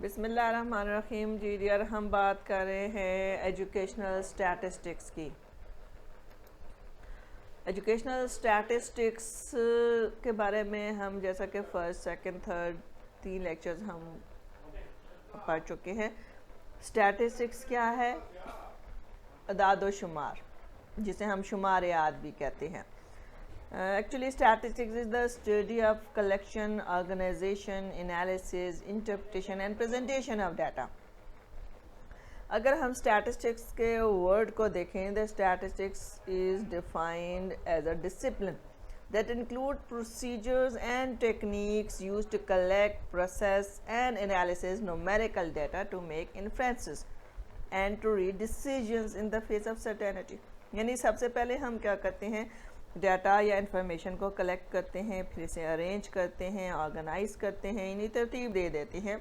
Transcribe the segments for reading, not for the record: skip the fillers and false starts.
बिस्मिल्लाहिर्रहमानिर्रहीम। जी डियर, हम बात कर रहे हैं एजुकेशनल स्टैटिस्टिक्स की। एजुकेशनल स्टैटिस्टिक्स के बारे में हम जैसा कि फ़र्स्ट, सेकंड, थर्ड 3 लेक्चर्स हम पढ़ चुके हैं। स्टैटिस्टिक्स क्या है? अदाद व शुमार, जिसे हम शुमारियात भी कहते हैं। Actually, statistics is the study of collection, organization, analysis, interpretation and presentation of data. अगर हम statistics के word को देखें, the statistics is defined as a discipline that include procedures and techniques used to collect, process and analyze numerical data to make inferences and to reach decisions in the face of certainty. यानी सबसे पहले हम क्या करते हैं, data या information को collect करते हैं, फिर इसे अरेंज करते हैं, ऑर्गेनाइज करते हैं, इन्हीं तरतीब दे देते हैं,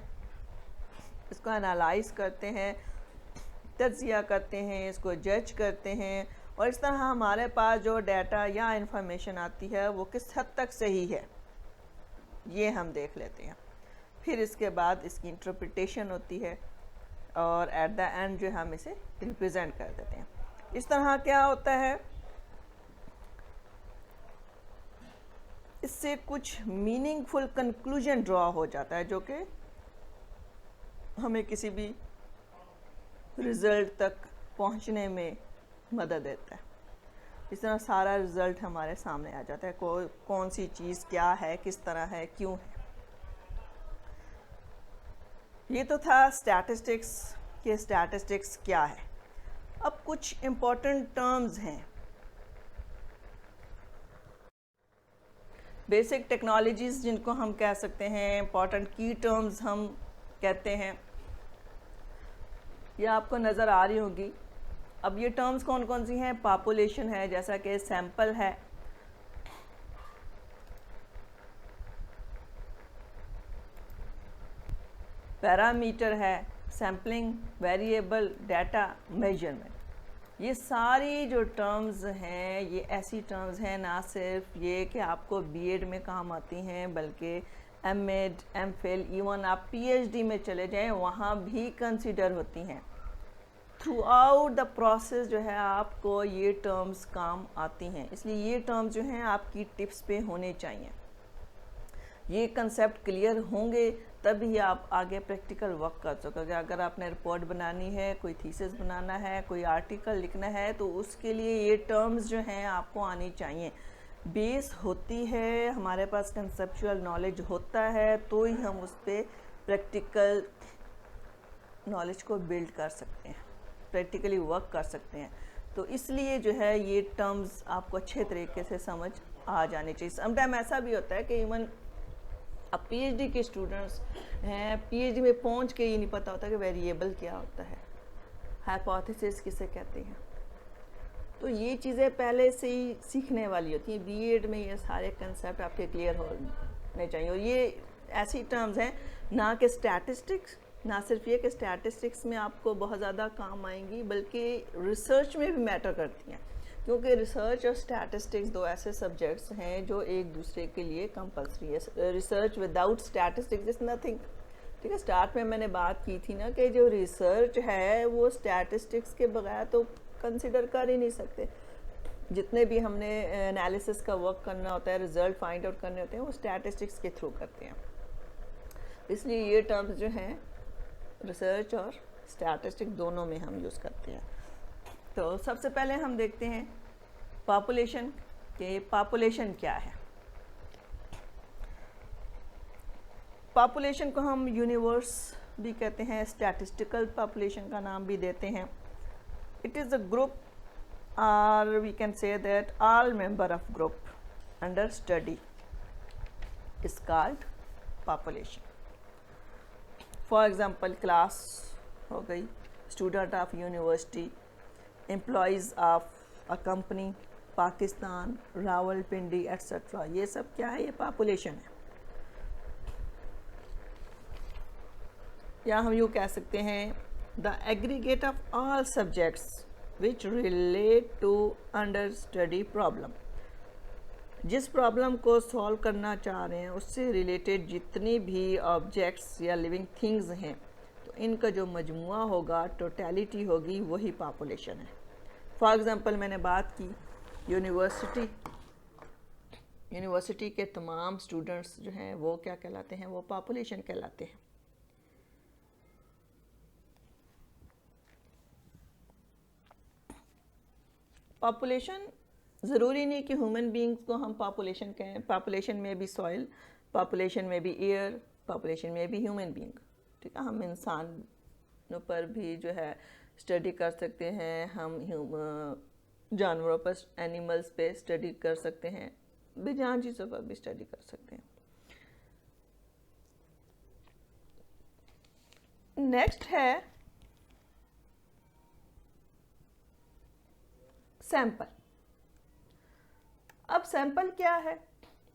इसको एनालाइज करते हैं, तज्जिया करते हैं, इसको जज करते हैं और इस तरह हमारे पास जो डाटा या इंफॉर्मेशन आती है वो किस हद तक सही है ये हम देख लेते हैं। फिर इसके बाद इसकी इंटरप्रिटेशन होती है और एट द एंड जो हम इसे रिप्रेजेंट कर देते हैं। इस तरह क्या होता है, इससे कुछ मीनिंगफुल कंक्लूजन ड्रॉ हो जाता है जो कि हमें किसी भी रिज़ल्ट तक पहुंचने में मदद देता है। इस तरह सारा रिज़ल्ट हमारे सामने आ जाता है, कौन सी चीज़ क्या है, किस तरह है, क्यों है। ये तो था स्टैटिस्टिक्स के स्टैटिस्टिक्स क्या है। अब कुछ इम्पोर्टेंट टर्म्स हैं, बेसिक टेक्नोलॉजीज़ जिनको हम कह सकते हैं, इम्पॉर्टेंट की टर्म्स हम कहते हैं। ये आपको नज़र आ रही होगी। अब ये टर्म्स कौन कौन सी हैं? पॉपुलेशन है, जैसा कि सैंपल है, पैरामीटर है, सैम्पलिंग, वेरिएबल, डाटा, मेजरमेंट। ये सारी जो टर्म्स हैं ये ऐसी टर्म्स हैं ना सिर्फ ये कि आपको बीएड में काम आती हैं, बल्कि एमएड, एमफिल, इवन आप पीएचडी में चले जाएं वहाँ भी कंसिडर होती हैं। थ्रू आउट द प्रोसेस जो है आपको ये टर्म्स काम आती हैं, इसलिए ये टर्म्स जो हैं आपकी टिप्स पे होने चाहिए। ये कंसेप्ट क्लियर होंगे तभी आप आगे प्रैक्टिकल वर्क कर सकोगे। अगर आपने रिपोर्ट बनानी है, कोई थीसिस बनाना है, कोई आर्टिकल लिखना है, तो उसके लिए ये टर्म्स जो हैं आपको आनी चाहिए। बेस होती है, हमारे पास कंसेप्चुअल नॉलेज होता है तो ही हम उस पर प्रैक्टिकल नॉलेज को बिल्ड कर सकते हैं, प्रैक्टिकली वर्क कर सकते हैं। तो इसलिए जो है ये टर्म्स आपको अच्छे तरीके से समझ आ जानी चाहिए। समटाइम ऐसा भी होता है कि इवन अब पीएचडी के स्टूडेंट्स हैं, पीएचडी में पहुंच के ये नहीं पता होता कि वेरिएबल क्या होता है, हाइपोथेसिस किसे कहते हैं। तो ये चीज़ें पहले से ही सीखने वाली होती हैं। बीएड में ये सारे कंसेप्ट आपके क्लियर होने चाहिए। और ये ऐसी टर्म्स हैं ना कि स्टैटिस्टिक्स, ना सिर्फ ये कि स्टैटिस्टिक्स में आपको बहुत ज़्यादा काम आएंगी, बल्कि रिसर्च में भी मैटर करती हैं, क्योंकि रिसर्च और स्टैटिस्टिक्स दो ऐसे सब्जेक्ट्स हैं जो एक दूसरे के लिए कंपलसरी है। Research without statistics is nothing. ठीक है, स्टार्ट में मैंने बात की थी ना कि जो रिसर्च है वो स्टैटिस्टिक्स के बगैर तो कंसिडर कर ही नहीं सकते। जितने भी हमने एनालिसिस का वर्क करना होता है, रिजल्ट फाइंड आउट करने होते हैं, वो स्टैटिस्टिक्स के थ्रू करते हैं। इसलिए ये टर्म्स जो हैं रिसर्च और स्टैटिस्टिक्स दोनों में हम यूज़ करते हैं। तो सबसे पहले हम देखते हैं पॉपुलेशन के पॉपुलेशन क्या है। पॉपुलेशन को हम यूनिवर्स भी कहते हैं, स्टैटिस्टिकल पॉपुलेशन का नाम भी देते हैं। इट इज़ अ ग्रुप और we can say that all member of group under study is called population. For example class हो गई, student of university, employees of a company, Pakistan, Rawalpindi etcetera. ये सब क्या है? ये पॉपुलेशन है। या हम यूँ कह सकते हैं the aggregate of all subjects which relate to under study problem. जिस प्रॉब्लम को सॉल्व करना चाह रहे हैं उससे रिलेटेड जितनी भी ऑब्जेक्ट्स या लिविंग थिंग्स हैं, तो इनका जो मजमुआ होगा, टोटलिटी होगी, वही पॉपुलेशन है। फॉर एग्ज़ाम्पल मैंने बात की यूनिवर्सिटी के तमाम स्टूडेंट्स जो हैं वो क्या कहलाते हैं, वो पॉपुलेशन कहलाते हैं। पॉपुलेशन ज़रूरी नहीं कि ह्यूमन बींग्स को हम पॉपुलेशन कहें। पॉपुलेशन में भी सॉइल, पॉपुलेशन में भी एयर, पॉपुलेशन में भी ह्यूमन बींग। ठीक है, हम इंसानों पर भी जो है स्टडी कर सकते हैं, हम जानवरों पर, एनिमल्स पे स्टडी कर सकते हैं, बेजान चीज़ों पर भी स्टडी कर सकते हैं। नेक्स्ट है सैंपल। अब सैंपल क्या है?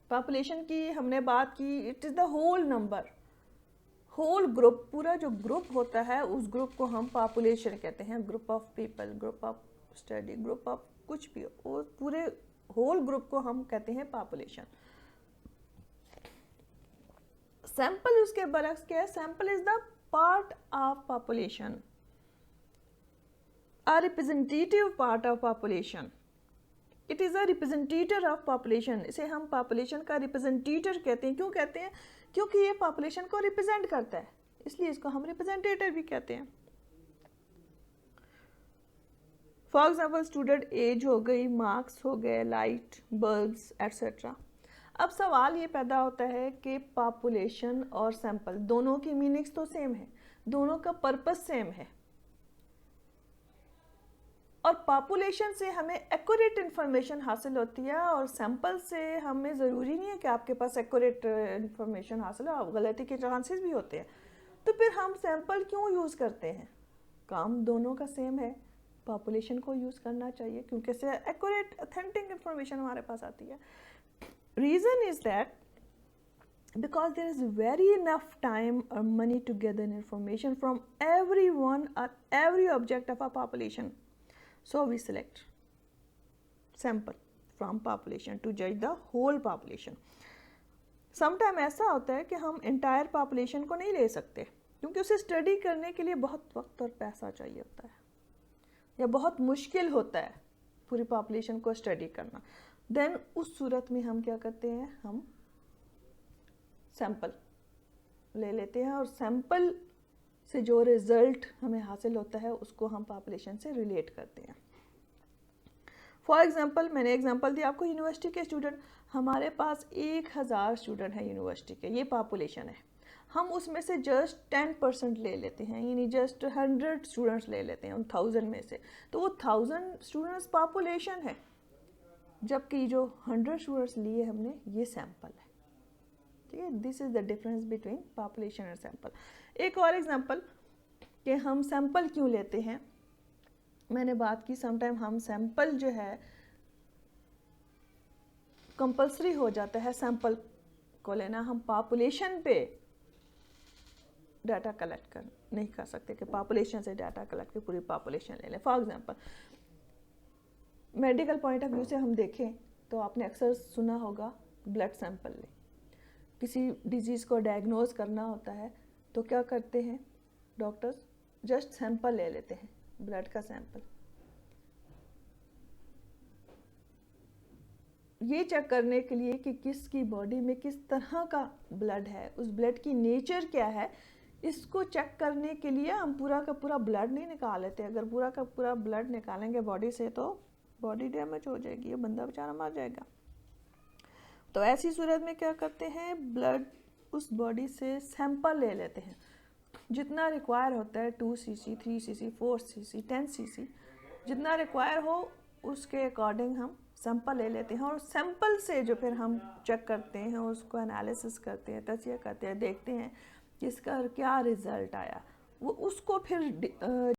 पॉपुलेशन की हमने बात की, it is the whole number, whole group, पूरा जो ग्रुप होता है उस ग्रुप को हम पॉपुलेशन कहते हैं। Group of people, group of study, group of कुछ भी, वो पूरे होल ग्रुप को हम कहते हैं पॉपुलेशन। सैंपल उसके बरक्स क्या है? Sample is the part of population, a representative part of population. It is a representative of population. इसे हम पॉपुलेशन का रिप्रेजेंटेटिव कहते हैं। क्यों कहते हैं? क्योंकि ये पॉपुलेशन को रिप्रेजेंट करता है, इसलिए इसको हम रिप्रेजेंटेटिव भी कहते हैं। फॉर एग्जाम्पल स्टूडेंट एज हो गई, मार्क्स हो गए, लाइट, बल्ब्स एट्सेट्रा। अब सवाल ये पैदा होता है कि पॉपुलेशन और सैंपल दोनों की मीनिंग्स तो सेम है, दोनों का पर्पस सेम है, और पॉपुलेशन से हमें एक्यूरेट इन्फॉर्मेशन हासिल होती है और सैंपल से हमें ज़रूरी नहीं है कि आपके पास एक्यूरेट इन्फॉर्मेशन हासिल हो, गलती के चांसेस भी होते हैं। तो फिर हम सैंपल क्यों यूज़ करते हैं? काम दोनों का सेम है, पॉपुलेशन को यूज़ करना चाहिए क्योंकि इससे एक्यूरेट ऑथेंटिक इन्फॉर्मेशन हमारे पास आती है। Reason is that because there is very enough time or money to gather information from everyone or every object of a population. So we select sample from population to judge the whole population. Sometime ऐसा होता है कि हम entire population को नहीं ले सकते क्योंकि उसे स्टडी करने के लिए बहुत वक्त और पैसा चाहिए होता है या बहुत मुश्किल होता है पूरी पॉपुलेशन को स्टडी करना। देन उस सूरत में हम क्या करते हैं, हम सैंपल ले लेते हैं और सैंपल से जो रिज़ल्ट हमें हासिल होता है उसको हम पॉपुलेशन से रिलेट करते हैं। फॉर एग्जांपल मैंने एग्जांपल दिया आपको यूनिवर्सिटी के स्टूडेंट, हमारे पास 1000 स्टूडेंट हैं यूनिवर्सिटी के, ये पॉपुलेशन है। हम उसमें से जस्ट 10% ले लेते हैं, यानी जस्ट 100 स्टूडेंट्स ले लेते हैं उन 1000 में से, तो वो 1000 स्टूडेंट्स पॉपुलेशन है, जबकि जो 100 स्टूडेंट्स लिए हमने ये सैंपल है। ठीक है, this is the difference between population and sample. एक और एग्जांपल कि हम सैंपल क्यों लेते हैं, मैंने बात की समटाइम हम सैंपल जो है कंपलसरी हो जाता है सैंपल को लेना, हम पॉपुलेशन पे डाटा कलेक्ट नहीं कर सकते कि पॉपुलेशन से डाटा कलेक्ट के पूरी पॉपुलेशन ले लें। For example medical point of view से हम देखें तो आपने अक्सर सुना होगा ब्लड सैंपल लें। किसी डिजीज़ को डायग्नोज करना होता है तो क्या करते हैं डॉक्टर्स, जस्ट सैंपल ले लेते हैं, ब्लड का सैंपल, ये चेक करने के लिए कि किसकी बॉडी में किस तरह का ब्लड है, उस ब्लड की नेचर क्या है, इसको चेक करने के लिए हम पूरा का पूरा ब्लड नहीं निकाल लेते। अगर पूरा का पूरा ब्लड निकालेंगे बॉडी से तो बॉडी डैमेज हो जाएगी, ये बंदा बेचारा मर जाएगा। तो ऐसी सूरत में क्या करते हैं, ब्लड उस बॉडी से सैंपल ले लेते हैं, जितना रिक्वायर होता है 2 cc, 3 cc, 4 cc, 10 cc, जितना रिक्वायर हो उसके अकॉर्डिंग हम सैंपल ले लेते हैं और सैंपल से जो फिर हम चेक करते हैं, उसको एनालिसिस करते हैं, तजिया करते हैं, देखते हैं कि इसका क्या रिज़ल्ट आया, वो उसको फिर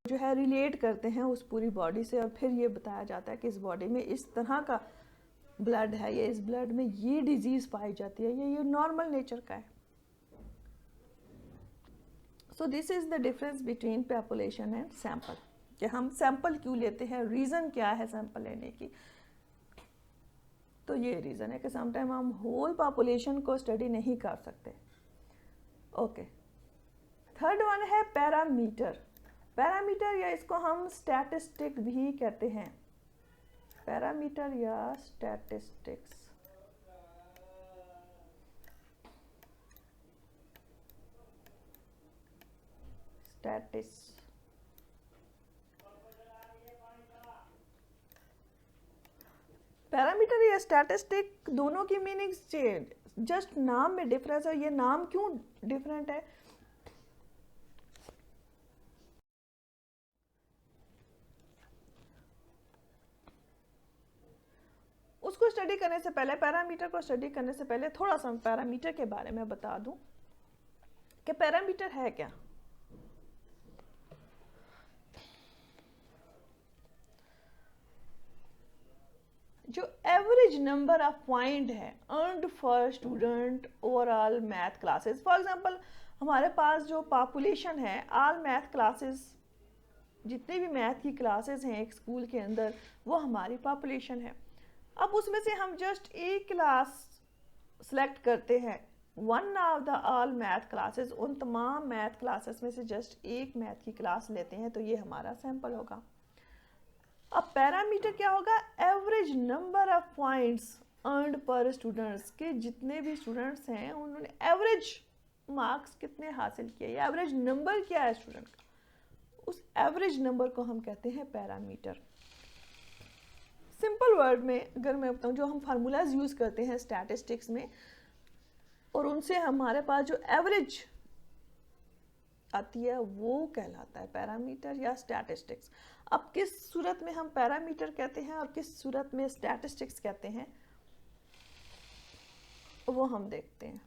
जो है रिलेट करते हैं उस पूरी बॉडी से और फिर ये बताया जाता है कि इस बॉडी में इस तरह का ब्लड है या इस ब्लड में ये डिजीज़ पाई जाती है या ये नॉर्मल नेचर का है। So this is the difference between population and sample, कि हम सैंपल क्यों लेते हैं, रीज़न क्या है सैंपल लेने की। तो ये रीज़न है कि समटाइम हम होल पॉपुलेशन को स्टडी नहीं कर सकते। ओके, थर्ड वन है पैरामीटर। पैरामीटर या इसको हम स्टैटिस्टिक भी कहते हैं, पैरामीटर या स्टैटिस्टिक्स। पैरामीटर या स्टैटिस्टिक दोनों की मीनिंग्स चेंज, जस्ट नाम में डिफरेंस है। ये नाम क्यों डिफरेंट है? उसको स्टडी करने से पहले, पैरामीटर को स्टडी करने से पहले थोड़ा सा पैरामीटर के बारे में बता दूं कि पैरामीटर है क्या। जो एवरेज नंबर ऑफ पॉइंट है earned for student overall math classes. For example हमारे पास जो पॉपुलेशन है, ऑल मैथ क्लासेस, जितने भी मैथ की क्लासेस हैं एक स्कूल के अंदर, वो हमारी पॉपुलेशन है। अब उसमें से हम जस्ट एक क्लास सेलेक्ट करते हैं, one of the all math classes, उन तमाम मैथ क्लासेस में से जस्ट एक मैथ की क्लास लेते हैं, तो ये हमारा सैंपल होगा। अब पैरामीटर क्या होगा? Average number of points earned पर स्टूडेंट्स, के जितने भी स्टूडेंट्स हैं उन्होंने एवरेज मार्क्स कितने हासिल किए, या एवरेज नंबर क्या है स्टूडेंट का, उस एवरेज नंबर को हम कहते हैं पैरामीटर। सिंपल वर्ड में अगर मैं बताऊं, जो हम फार्मूलाज यूज करते हैं स्टैटिस्टिक्स में, और उनसे हमारे पास जो एवरेज आती है वो कहलाता है पैरामीटर या स्टैटिस्टिक्स। अब किस सूरत में हम पैरामीटर कहते हैं और किस सूरत में स्टैटिस्टिक्स कहते हैं वो हम देखते हैं।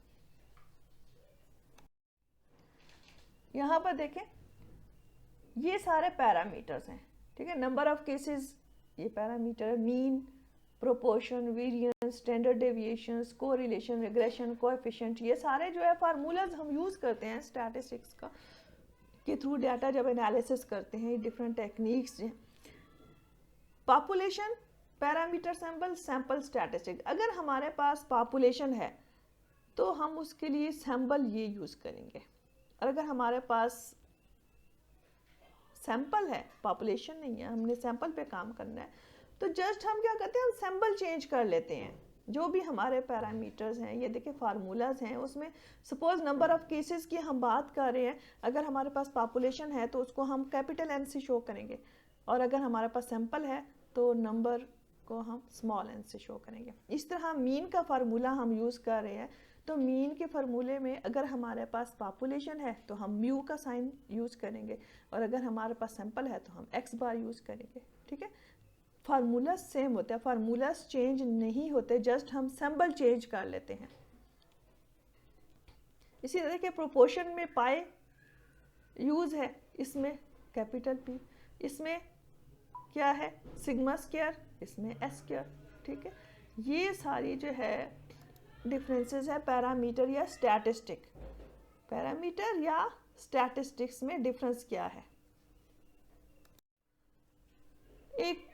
यहां पर देखें, ये सारे पैरामीटर्स हैं, ठीक है। नंबर ऑफ केसेस ये parameter, mean, proportion, variance, standard deviations, correlation, regression, coefficient, ये सारे जो है फार्मूलाज हम यूज करते हैं स्टैटिस्टिक्स का के थ्रू डाटा जब एनालिसिस करते हैं, डिफरेंट टेक्निक्स हैं। Population, parameter, sample, sample statistic. अगर हमारे पास पॉपुलेशन है तो हम उसके लिए सैंपल ये यूज करेंगे, और अगर हमारे पास सैंपल है, पॉपुलेशन नहीं है, हमने सैंपल पे काम करना है, तो जस्ट हम क्या करते हैं, हम सैंपल चेंज कर लेते हैं। जो भी हमारे पैरामीटर्स हैं, ये देखिए फार्मूलाज हैं, उसमें सपोज नंबर ऑफ केसेस की हम बात कर रहे हैं, अगर हमारे पास पॉपुलेशन है तो उसको हम कैपिटल एन से शो करेंगे, और अगर हमारे पास सैंपल है तो नंबर को हम स्मॉल एन से शो करेंगे। इस तरह मीन का फार्मूला हम यूज़ कर रहे हैं, तो मीन के फार्मूले में अगर हमारे पास पॉपुलेशन है तो हम म्यू का साइन यूज़ करेंगे, और अगर हमारे पास सैंपल है तो हम एक्स बार यूज़ करेंगे, ठीक है। फार्मूला सेम होता है, फार्मूलाज चेंज नहीं होते, जस्ट हम सिंबल चेंज कर लेते हैं। इसी तरह के प्रोपोर्शन में पाई यूज है, इसमें कैपिटल पी, इसमें क्या है सिग्मा स्क्वायर, इसमें एस स्क्वायर, ठीक है। ये सारी जो है डिफरेंसेस है पैरामीटर या स्टैटिस्टिक। पैरामीटर या स्टैटिस्टिक्स में डिफरेंस क्या है? एक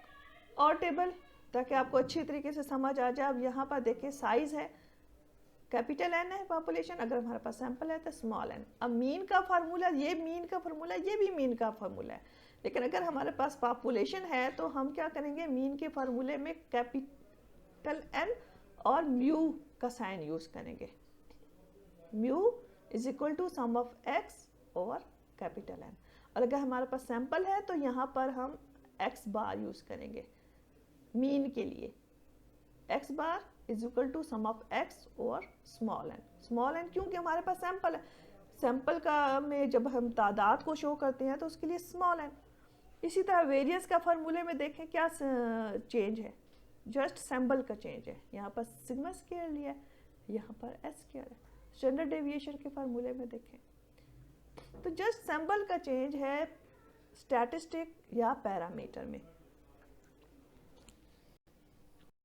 और टेबल ताकि आपको अच्छी तरीके से समझ आ जाए। अब यहाँ पर देखिए साइज है, कैपिटल एन है पॉपुलेशन, अगर हमारे पास सैंपल है तो स्मॉल एन। अब मीन का फार्मूला, ये मीन का फार्मूला, ये भी मीन का फार्मूला है, लेकिन अगर हमारे पास पॉपुलेशन है तो हम क्या करेंगे, मीन के फार्मूले में कैपिटल एन और म्यू का साइन यूज करेंगे। Mu is equal to sum of X और कैपिटल एन, और अगर हमारे पास सैंपल है तो यहाँ पर हम एक्स बार यूज करेंगे मीन के लिए। X bar is equal to sum of X और स्मॉल एन। स्मॉल एन क्योंकि हमारे पास सैंपल है, सैंपल का में जब हम तादाद को शो करते हैं तो उसके लिए स्मॉल एन। इसी तरह वेरिएंस का फार्मूले में देखें क्या चेंज है, जस्ट सैंपल का चेंज है। यहाँ पर सिग्मा स्क्वायर लिया है, यहाँ पर एस स्क्वायर है। स्टैंडर्ड डेविएशन के फार्मूले में देखें तो जस्ट सैंपल का चेंज है स्टैटिस्टिक या पैरामीटर में।